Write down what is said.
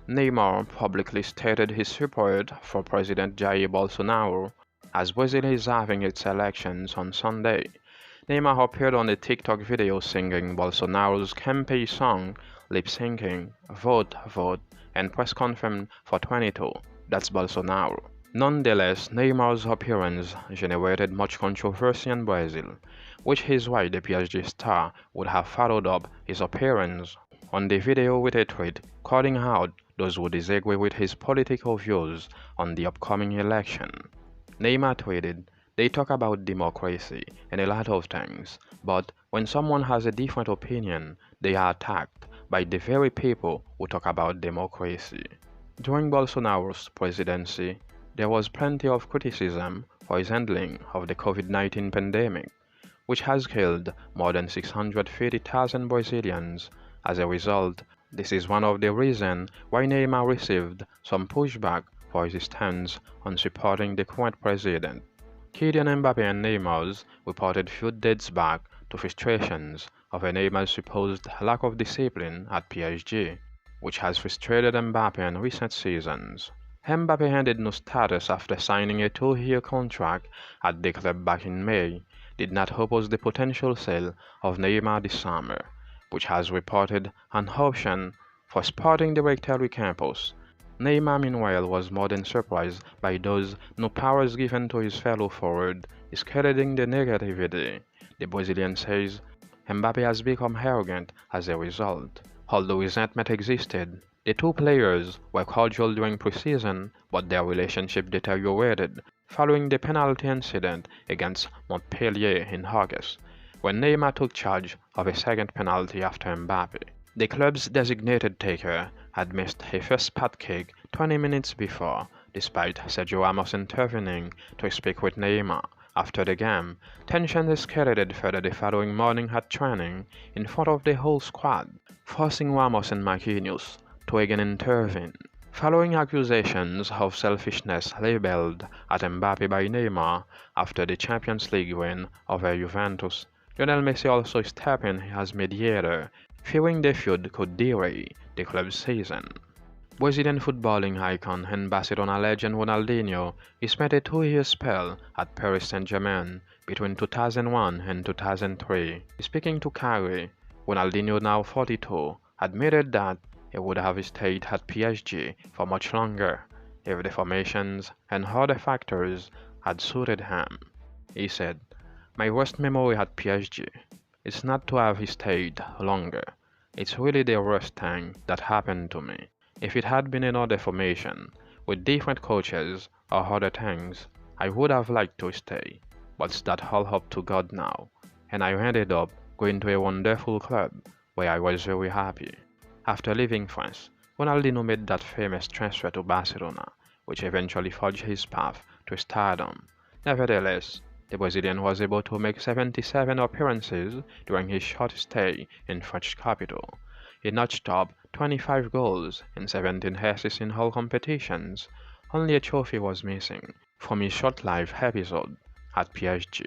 Neymar publicly stated his support for President Jair Bolsonaro as Brazil is having its elections on Sunday. Neymar appeared on a TikTok video singing Bolsonaro's campaign song, lip-syncing "Vote, Vote" and press confirmed for 22. That's Bolsonaro. Nonetheless, Neymar's appearance generated much controversy in Brazil, which is why the PSG star would have followed up his appearance on the video with a tweet calling out those who disagree with his political views on the upcoming election. Neymar tweeted, "They talk about democracy and a lot of things, but when someone has a different opinion, they are attacked by the very people who talk about democracy." During Bolsonaro's presidency, there was plenty of criticism for his handling of the COVID-19 pandemic, which has killed more than 650,000 Brazilians. As a result, this is one of the reasons why Neymar received some pushback for his stance on supporting the current president. Kylian Mbappe and Neymar's reported feud dates back to frustrations over Neymar's supposed lack of discipline at PSG, which has frustrated Mbappe in recent seasons. Mbappe handed no status after signing a 2-year contract at the club back in May, did not oppose the potential sale of Neymar this summer, which has reported an option for Sporting Directory Campos. Neymar meanwhile was more than surprised by those new powers given to his fellow forward, escalating the negativity. The Brazilian says Mbappe has become arrogant as a result. Although resentment existed, the two players were cordial during preseason, but their relationship deteriorated following the penalty incident against Montpellier in August, when Neymar took charge of a second penalty after Mbappe. The club's designated taker had missed a first spot kick 20 minutes before, despite Sergio Ramos intervening to speak with Neymar. After the game, tension escalated further the following morning at training in front of the whole squad, forcing Ramos and Marquinhos to again intervene. Following accusations of selfishness labeled at Mbappe by Neymar after the Champions League win over Juventus, Lionel Messi also stepped in as mediator, fearing the feud could derail the club's season. Brazilian footballing icon and Barcelona legend Ronaldinho spent a 2-year spell at Paris Saint-Germain between 2001 and 2003. Speaking to Carey, Ronaldinho, now 42, admitted that he would have stayed at PSG for much longer if the formations and other factors had suited him. He said, "My worst memory at PSG is not to have stayed longer. It's really the worst thing that happened to me. If it had been another formation, with different coaches or other things, I would have liked to stay, but it's that all up to God now, and I ended up going to a wonderful club where I was very happy." After leaving France, Ronaldinho made that famous transfer to Barcelona, which eventually forged his path to stardom. Nevertheless, the Brazilian was able to make 77 appearances during his short stay in French capital. He notched up 25 goals and 17 assists in all competitions. Only a trophy was missing from his short-lived episode at PSG.